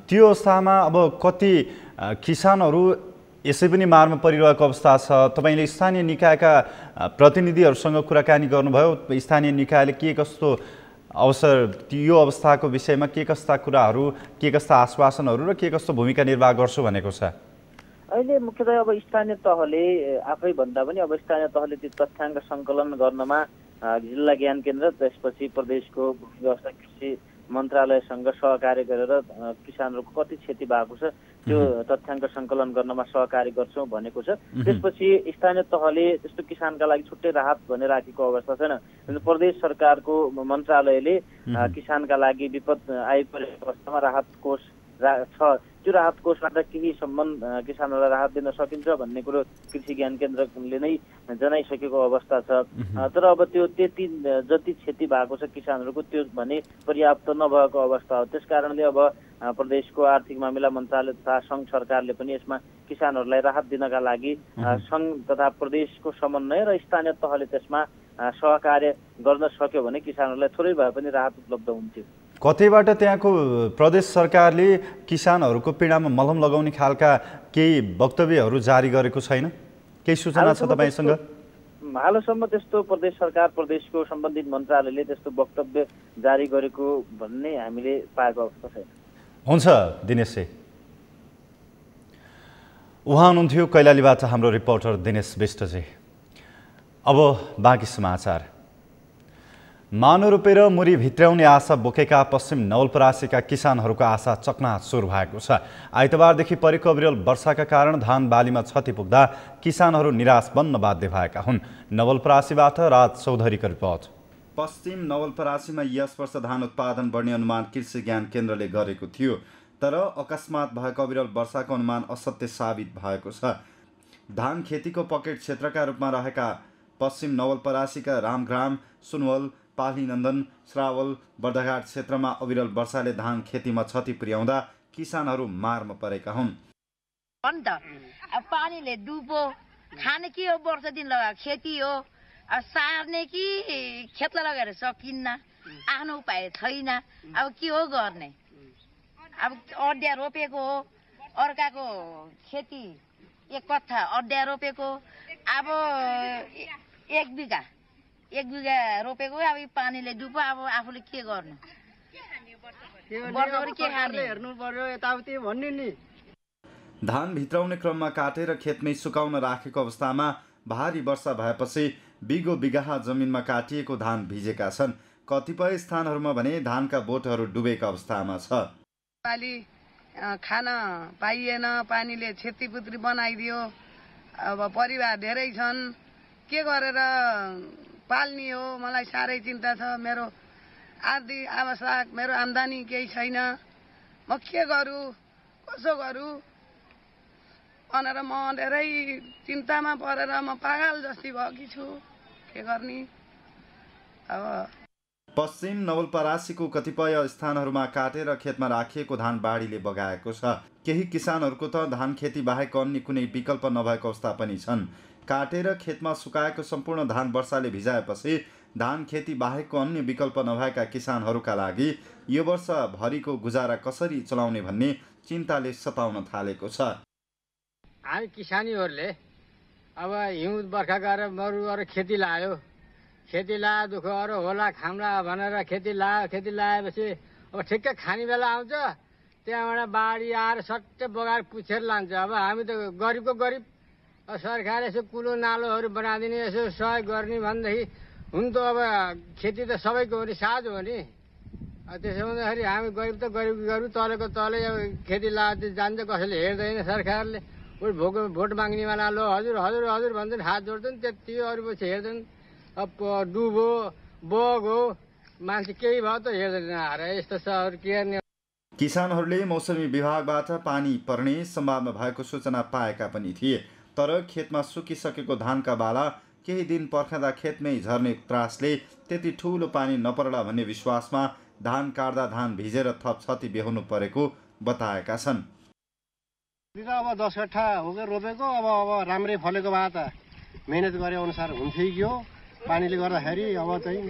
त्यो अवस्थामा अब कति किसानहरू यसै पनि मारमा परिरहेको अवस्था छ। तपाईँले स्थानीय निकायका प्रतिनिधिहरूसँग कुराकानी गर्नुभयो, स्थानीय निकायले के कस्तो अवसर यो अवस्थाको विषयमा के कस्ता कुराहरू, के कस्ता आश्वासनहरू र के कस्तो भूमिका निर्वाह गर्छु भनेको छ? अहिले मुख्यतया अब स्थानीय तहले आफै भन्दा पनि अब स्थानीय तहले ती तथ्याङ्क सङ्कलन गर्नमा जिल्ला ज्ञान केन्द्र त्यसपछि प्रदेशको व्यवस्था कृषि मन्त्रालयसँग सहकार्य गरेर किसानहरूको कति क्षति भएको छ त्यो तथ्याङ्क सङ्कलन गर्नमा सहकार्य गर्छौँ भनेको छ। त्यसपछि स्थानीय तहले त्यस्तो किसानका लागि छुट्टै राहत भने राखेको अवस्था छैन। प्रदेश सरकारको मन्त्रालयले किसानका लागि विपद आइपरेको अवस्थामा राहत कोष छ। त्यो राहत कोषबाट केही सम्बन्ध किसानहरूलाई राहत दिन सकिन्छ भन्ने कुरो कृषि ज्ञान केन्द्रले नै जनाइसकेको अवस्था छ। तर अब त्यो त्यति जति क्षति भएको छ किसानहरूको त्यो भने पर्याप्त नभएको अवस्था हो। त्यस कारणले अब प्रदेशको आर्थिक मामिला मन्त्रालय तथा सङ्घ सरकारले पनि यसमा किसानहरूलाई राहत दिनका लागि सङ्घ तथा प्रदेशको समन्वय र स्थानीय तहले त्यसमा सहकार्य गर्न सक्यो भने किसानहरूलाई थोरै भए पनि राहत उपलब्ध हुन्थ्यो। कतैबाट त्यहाँको प्रदेश सरकारले किसानहरूको पीडामा मलम लगाउने खालका केही वक्तव्यहरू जारी गरेको छैन? केही सूचना छ तपाईँसँग? हालसम्म त्यस्तो प्रदेश सरकार प्रदेशको सम्बन्धित मन्त्रालयले त्यस्तो वक्तव्य जारी गरेको भन्ने हामीले पाएको अवस्था छैन। हुन्छ दिनेश। उहाँ हुनुहुन्थ्यो कैलालीबाट हाम्रो रिपोर्टर दिनेश विष्टजी। अब बाँकी समाचार। मानो रोपेर मुरी भित्राउने आशा बोकेका पश्चिम नवलपरासीका किसानहरूको आशा चकनाचुर भएको छ। आइतबारदेखि परेको अविरल वर्षाका कारण धान बालीमा क्षति पुग्दा किसानहरू निराश बन्न बाध्य भएका हुन्। नवलपरासीबाट राज चौधरीको रिपोर्ट। पश्चिम नवलपरासीमा यस वर्ष धान उत्पादन बढ्ने अनुमान कृषि ज्ञान केन्द्रले गरेको थियो, तर अकस्मात भएको अविरल वर्षाको अनुमान असत्य साबित भएको छ। धान खेतीको पकेट क्षेत्रका रूपमा रहेका पश्चिम नवलपरासीका रामग्राम, सुनवल, पालीनन्दन, श्रावल, बर्दघाट क्षेत्रमा अविरल वर्षाले धान खेतीमा क्षति पुर्याउँदा किसानहरू मारमा परेका हुन्। पानीले डुबो खाने के हो, वर्ष दिन लगाएको खेती हो, सार्ने कि खेतलाई लगाएर सकिन्न, आफ्नो उपाय छैन। अब के हो गर्ने? अब अड्या रोपेको हो, अर्काको खेती एक कट्ठा अड्या रोपेको, अब एक बिघा रोपेको, अब पानीले डुब्यो, अब आफूले के गर्नु? के खाने? हेर्नु पर्यो यताउति भन्ने नि। धान भित्राउने क्रममा काटेर खेतमै सुकाउन राखेको अवस्थामा भारी वर्षा भएपछि बिगो बिगहा जमिनमा काटिएको धान भिजेका छन्। कतिपय स्थानहरूमा भने धानका बोटहरू डुबेका अवस्थामा छ। पाली खान पाइएन, पानीले क्षतिपुत्री बनाइदियो। अब परिवार धेरै छन्, के गरेर पाल्ने हो? मलाई साह्रै चिन्ता छ। मेरो आर्थिक अवस्था, मेरो आम्दानी केही छैन। म के गरौँ, कसो गरौँ भनेर म धेरै चिन्तामा परेर म पागल जस्तै भएकी छु। के गर्ने अब? पश्चिम नवलपरासीको कतिपय स्थानहरूमा काटेर खेतमा राखिएको धान बाढीले बगाएको छ। केही किसानहरूको त धान खेती बाहेक अन्य कुनै विकल्प नभएको अवस्था पनि छन्। काटेर खेतमा सुकाएको सम्पूर्ण धान वर्षाले भिजाएपछि धान खेती बाहेकको अन्य विकल्प नभएका किसानहरूका लागि यो वर्ष भरिको गुजारा कसरी चलाउने भन्ने चिन्ताले सताउन थालेको छ। हामी किसानीहरूले अब हिउँ बर्खा गरेर मरु गरेर खेती लायो, खेती लायो, दुःख अरू होला खाम्ला भनेर खेती लाएपछि अब ठिक्कै खाने बेला आउँछ, त्यहाँबाट बाढी आएर सट्टै बगाएर पुछेर लान्छ। अब हामी त गरिबको गरिब, सरकारले यसो कुलो नालोहरू बनाइदिने, यसो सहयोग गर्ने भनेदेखि हुन त। अब खेती त सबैको हो नि, साझ हो नि। त्यसो हुँदाखेरि हामी गरिब त गरिब गरौँ, तलेको तलै अब खेती लाएर जान्छ, कसैले हेर्दैन सरकारले। भोट माग्नेवाला लो हजुर हजुर हजुर भन्छन्, हात जोड्छन्, त्यति अरू पछि हेर्छन्। अब डुबो बग्यो, मान्छे केही भयो त हेर्दैन। आएर यस्तो छ, अरू के गर्ने? किसानहरूले मौसमी विभागबाट पानी पर्ने सम्भावना भएको सूचना पाएका पनि थिए, तर खेतमा सुकिसकेको धानका बाला केही दिन पर्खँदा खेतमै झर्ने त्रासले त्यति ठुलो पानी नपर्ला भन्ने विश्वासमा धान काट्दा धान भिजेर थप क्षति बेहोर्नु परेको बताएका छन्। अब 10 कट्ठा हो कि रोपेको, अब राम्रै फलेको भए त मेहनत गरे अनुसार हुन्थ्यो कि हो पानीले गर्दाखेरि अब चाहिँ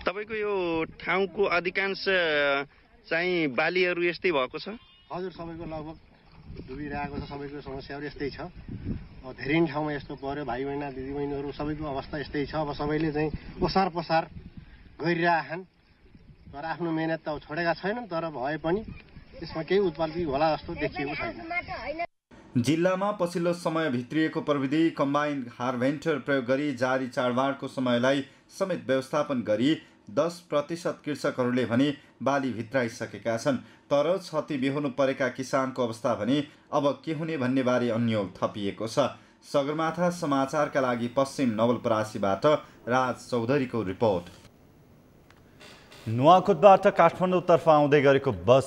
तपाईँको यो ठाउँको अधिकांश चाहिँ बालीहरू यस्तै भएको छ? हजुर सबैको लगभग डुबिरहेको छ, सबैको समस्याहरू यस्तै छ। अब धेरै ठाउँमा यस्तो पर्यो, भाइ बहिनी दिदीबहिनीहरू सबैको अवस्था यस्तै छ। अब सबैले चाहिँ ओसार पसार गरिरहेछन् तर आफ्नो मेहनत त छोडेका छैनन्, तर भए पनि यसमा केही उत्पत्ति होला जस्तो देखिएको छैन। जिल्लामा पछिल्लो समय भित्रिएको प्रविधि कम्बाइन हार्भेस्टर प्रयोग गरी जारी चाडबाडको समयलाई समेत व्यवस्थापन गरी 10% कृषकहरूले भने बाली भित्राइसकेका छन्, तर क्षति बिहोर्नु परेका किसानको अवस्था भने अब के हुने भन्ने बारे अन्यल थपिएको छ। सगरमाथा समाचारका लागि पश्चिम नवलपरासीबाट राज चौधरीको रिपोर्ट। नुवाकोटबाट काठमाडौँतर्फ आउँदै गरेको बस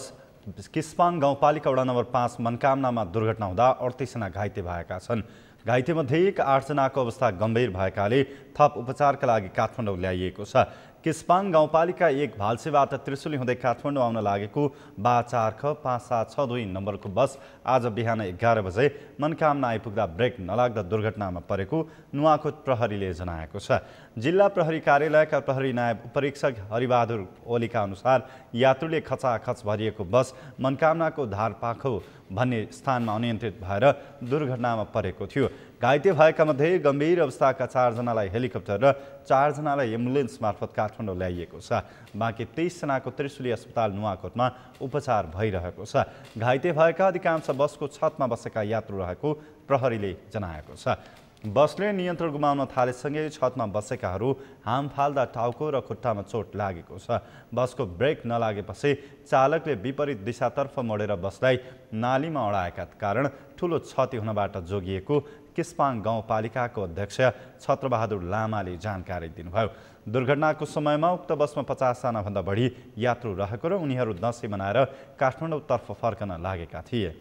किस्पाङ गाउँपालिका वडा नम्बर 5 मनकामनामा दुर्घटना हुँदा 38 जना घाइते भएका छन्। घाइतेमध्ये 8 जनाको अवस्था गम्भीर भएकाले थप उपचारका लागि काठमाडौँ ल्याइएको छ। किस्पाङ गाउँपालिका 1 भाल्सेबाट त्रिशुली हुँदै काठमाडौँ आउन लागेको बा 4ख 5762 नम्बरको बस आज बिहान 11 बजे मनकामना आइपुग्दा ब्रेक नलाग्दा दुर्घटनामा परेको नुवाकोट प्रहरीले जनाएको छ। जिल्ला प्रहरी कार्यालयका प्रहरी नायब उपरीक्षक हरिबहादुर ओलीका अनुसार यात्रुले खचाखच भरिएको बस मनकामनाको धारपाखो भन्ने स्थानमा अनियन्त्रित भएर दुर्घटनामा परेको थियो। घाइते भएका मध्ये गम्भीर अवस्थाका 4 जनालाई हेलिकप्टर र 4 जनालाई एम्बुलेन्स मार्फत काठमाडौँ ल्याइएको छ। बाँकी 23 जनाको त्रिशुली अस्पताल नुवाकोटमा उपचार भइरहेको छ। घाइते भएका अधिकांश बसको छतमा बसेका यात्रु रहेको प्रहरीले जनाएको छ। बसले नियन्त्रण गुमाउन थालेसँगै छतमा बसेकाहरू हाम फाल्दा टाउको र खुट्टामा चोट लागेको छ। बसको ब्रेक नलागेपछि चालकले विपरीत दिशातर्फ मोडेर बसलाई नालीमा अडाएका कारण ठूलो क्षति हुनबाट जोगिएको किस्पाङ गाउँपालिकाको अध्यक्ष छत्रबहादुर लामाले जानकारी दिनुभयो। दुर्घटनाको समयमा उक्त बसमा 50 जना भन्दा बढी यात्रु रहेको र उनीहरू दसैँ मनाएर काठमाडौँतर्फ फर्कन लागेका थिए।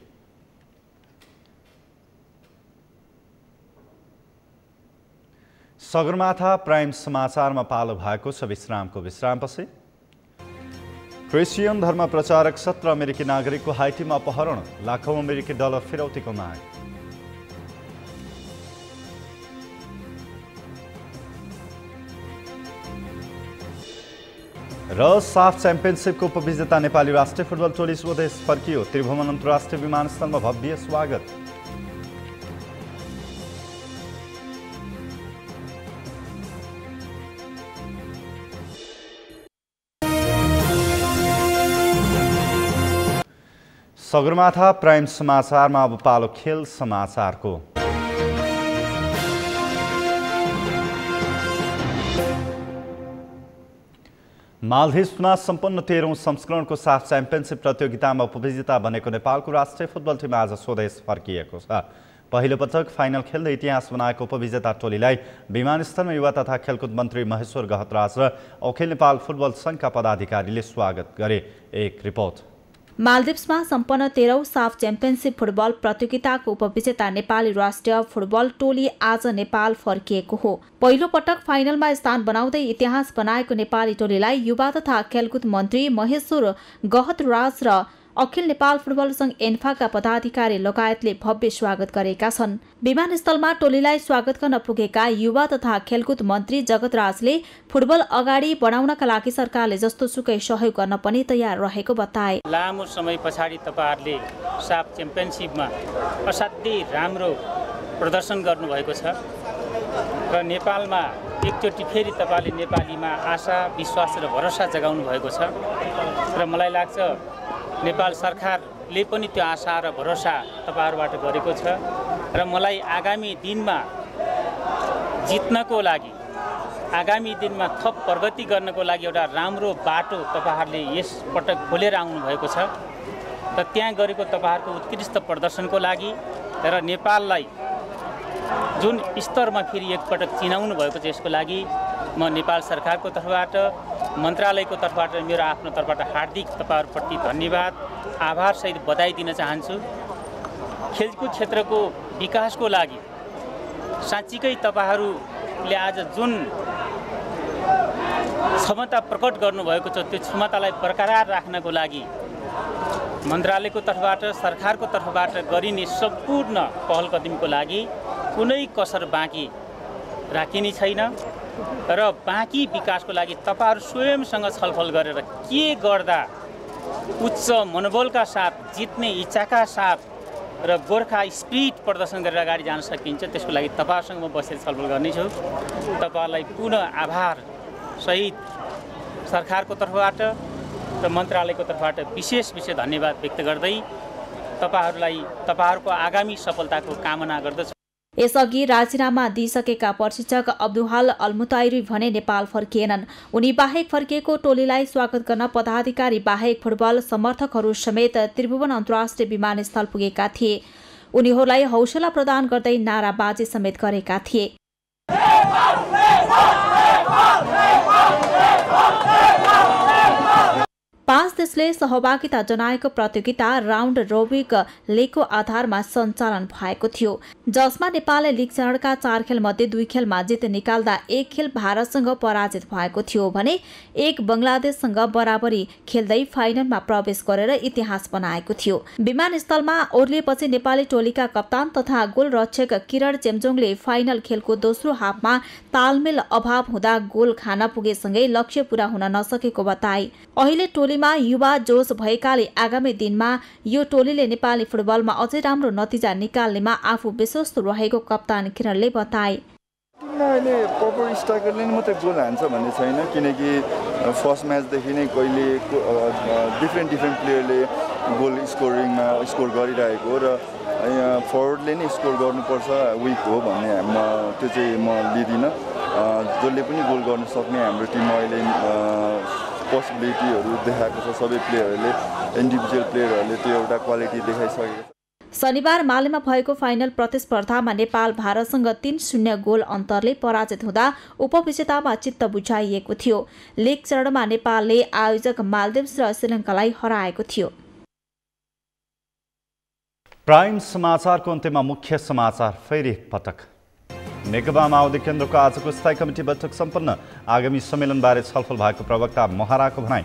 सगरमाथा प्राइम समाचारमा पालो भएको छ विश्रामको विश्रामपछि। क्रिस्चियन धर्म प्रचारक 17 अमेरिकी नागरिकको हाइटीमा अपहरण, लाखौं अमेरिकी डलर फिरौतीको माग। र साफ च्याम्पियनसिपको उपविजेता नेपाली राष्ट्रिय फुटबल टोली स्वदेश फर्कियो। त्रिभुवन अन्तर्राष्ट्रिय विमानस्थलमा भव्य स्वागत। सगरमाथा प्राइम समाचारमा अब पालो खेल समाचारको। मालदिभ्समा सम्पन्न 13औं संस्करणको साफ च्याम्पियनसिप प्रतियोगितामा उपविजेता बनेको नेपालको राष्ट्रिय फुटबल टिम आज स्वदेश फर्किएको छ। पहिलो पटक फाइनल खेल्दै इतिहास बनाएको उपविजेता टोलीलाई विमानस्थलमा युवा तथा खेलकुद मन्त्री महेश्वर गहतराज र अखिल नेपाल फुटबल सङ्घका पदाधिकारीले स्वागत गरे। एक रिपोर्ट। मालदिभ्समा सम्पन्न 13औं साफ च्याम्पियनसिप फुटबल प्रतियोगिताको उपविजेता नेपाली राष्ट्रिय फुटबल टोली आज नेपाल फर्किएको हो। पहिलो पटक फाइनलमा स्थान बनाउँदै इतिहास बनाएको नेपाली टोलीलाई युवा तथा खेलकुद मन्त्री महेश्वर गहतराज र अखिल नेपाल फुटबल संघ एन्फाका पदाधिकारी लगायतले भव्य स्वागत गरेका छन्। विमानस्थलमा टोलीलाई स्वागत गर्न पुगेका युवा तथा खेलकुद मन्त्री जगतराजले फुटबल अगाडि बढाउनका लागि सरकारले जस्तो सुकै सहयोग गर्न पनि तयार रहेको बताए। लामो समय पछाडि तपाईहरुले साफ च्याम्पियनसिपमा असाध्यै राम्रो प्रदर्शन गर्नुभएको छ र नेपालमा एकचोटि फेरि तपाईले नेपालीमा आशा विश्वास र भरोसा जगाउनु भएको छ र मलाई लाग्छ नेपाल सरकारले पनि त्यो आशा र भरोसा तपाईहरुबाट गरेको छ र मलाई आगामी दिनमा जित्नको लागि, आगामी दिनमा थप प्रगति गर्नको लागि एउटा राम्रो बाटो तपाईहरुले यस पटक खोलेर आउनु भएको छ र त्यहाँ गरेको तपाईहरुको उत्कृष्ट प्रदर्शनको लागि र नेपाललाई जुन स्तरमा फेरि एकपटक चिनाउनु भएको छ यसको लागि म नेपाल सरकारको तर्फबाट, मन्त्रालयको तर्फबाट, मेरो आफ्नो तर्फबाट हार्दिक तपाईहरुप्रति धन्यवाद, आभार सहित बधाई दिन चाहन्छु। खेलकुद क्षेत्रको विकासको लागि साँच्चीकै तपाईहरुले आज जुन क्षमता प्रकट गर्नुभएको छ त्यो क्षमतालाई बरकरार राख्नको लागि मन्त्रालयको तर्फबाट, सरकारको तर्फबाट गरिने सम्पूर्ण पहल कदमीको लागि कुनै कसर बाँकी राखिने छैन र बाँकी विकासको लागि तपाईहरु स्वयंसँग छलफल गरेर के गर्दा उच्च मनोबलका साथ जित्ने इच्छाका साथ र गोर्खा स्पिरिट प्रदर्शन गरेर अगाडि जान सकिन्छ त्यसको लागि तपाईहरुसँग म बसेर छलफल गर्नेछु। तपाईहरुलाई पुनः आभार सहित सरकारको तर्फबाट र मन्त्रालयको तर्फबाट विशेष धन्यवाद व्यक्त गर्दै तपाईहरुको आगामी सफलताको कामना गर्दछु। यसअघि राजीनामा दिइसकेका प्रशिक्षक अब्दुहाल अल्मुताइरी भने नेपाल फर्किएनन्। उनी बाहेक फर्किएको टोलीलाई स्वागत गर्न पदाधिकारी बाहेक फुटबल समर्थकहरू समेत त्रिभुवन अन्तर्राष्ट्रिय विमानस्थल पुगेका थिए। उनीहरूलाई हौसला प्रदान गर्दै नाराबाजी समेत गरेका थिए। पाँच देशले सहभागिता जनाएको प्रतियोगिता राउन्ड रोबिक लिगको आधारमा सञ्चालन भएको थियो, जसमा नेपालले लिग चरणका 4 खेल मध्ये 2 खेलमा जित निकाल्दा 1 खेल भारतसँग पराजित भएको थियो भने 1 बंगलादेशसँग बराबरी खेल्दै फाइनलमा प्रवेश गरेर इतिहास बनाएको थियो। विमानस्थलमा ओर्लिएपछि नेपाली टोलीका कप्तान तथा गोलरक्षक किरण चेम्जोङले फाइनल खेलको दोस्रो हाफमा तालमेल अभाव हुँदा गोल खान पुगेसँगै लक्ष्य पूरा हुन नसकेको बताए। अहिले टोलीमा युवा जोश भएकाले आगामी दिनमा यो टोलीले नेपाली फुटबलमा अझै राम्रो नतिजा निकाल्नेमा आफू विश्वस्त रहेको कप्तान किरणले बताए। अहिले प्रपर स्ट्राइकरले नै मात्रै गोल हान्छ भन्ने छैन, किनकि फर्स्ट म्याचदेखि नै कहिले डिफ्रेन्ट प्लेयरले गोल स्कोर गरिरहेको र फरवर्डले नै स्कोर गर्नुपर्छ विक हो भन्ने त्यो चाहिँ म लिदिनँ। जसले पनि गोल गर्न सक्ने हाम्रो टिममा अहिले पोसिबिलिटीहरू देखाएको छ। सबै प्लेयरहरूले इन्डिभिजुअल प्लेयरहरूले त्यो एउटा क्वालिटी देखाइसकेको छ। शनिबार मालेमा भएको फाइनल प्रतिस्पर्धामा नेपाल भारतसँग 3-0 गोल अन्तरले पराजित हुँदा उपविजेतामा चित्त बुझाइएको थियो। लिग चरणमा नेपालले आयोजक मालदिव्स र श्रीलङ्कालाई हराएको थियो। प्राइम समाचारको अन्त्यमा मुख्य समाचार फेरि पटक। नेकपा माओवादी केन्द्रको आजको स्थायी कमिटी बैठक सम्पन्न। आगामी सम्मेलनबारे छलफल भएको प्रवक्ता महराको भनाई।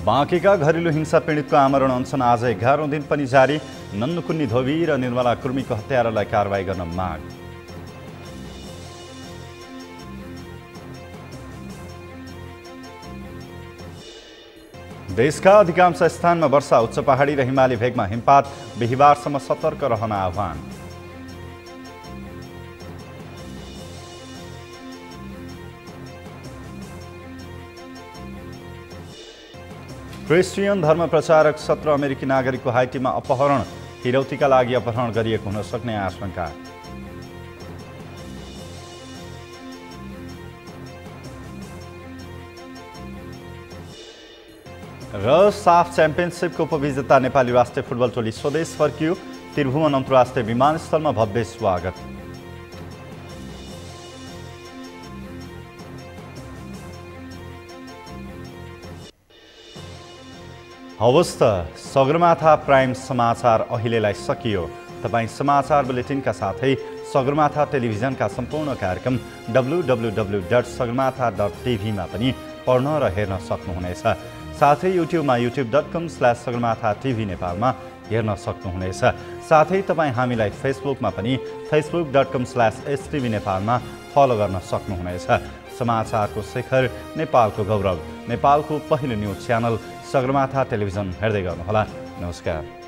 बाँकेका घरेलु हिंसा पीडितको आमरण अनसन आज 11औं दिन पनि जारी। नन्नुकुन्नी धोबी र निर्मला कुर्मीको हत्यारालाई कारवाही गर्न माग। देशका अधिकांश स्थानमा वर्षा, उच्च पहाडी र हिमाली भेगमा हिमपात। बिहिबारसम्म सतर्क रहन आह्वान। क्रिस्चियन धर्म प्रचारक 17 अमेरिकी नागरिकको हाइटीमा अपहरण। हिरौतीका लागि अपहरण गरिएको हुन सक्ने आशंका। र साफ च्याम्पियनसिपको उपविजेता नेपाली राष्ट्रिय फुटबल टोली स्वदेश फर्कियो। त्रिभुवन अन्तर्राष्ट्रिय विमानस्थलमा भव्य स्वागत। हवस् त सगरमाथा प्राइम समाचार अहिलेलाई सकियो। तपाईँ समाचार बुलेटिनका साथै सगरमाथा टेलिभिजनका सम्पूर्ण कार्यक्रम www.sagarmatha.tv मा पनि पढ्न र हेर्न सक्नुहुनेछ। साथै युट्युबमा youtube.com/sagarmatha.tv नेपालमा हेर्न सक्नुहुनेछ। साथै तपाईँ हामीलाई फेसबुकमा पनि facebook.com/stv नेपालमा फलो गर्न सक्नुहुनेछ। समाचारको शिखर, नेपालको गौरव, नेपालको पहिलो न्युज च्यानल सगरमाथा टेलिभिजन हेर्दै गर्नुहोला। नमस्कार।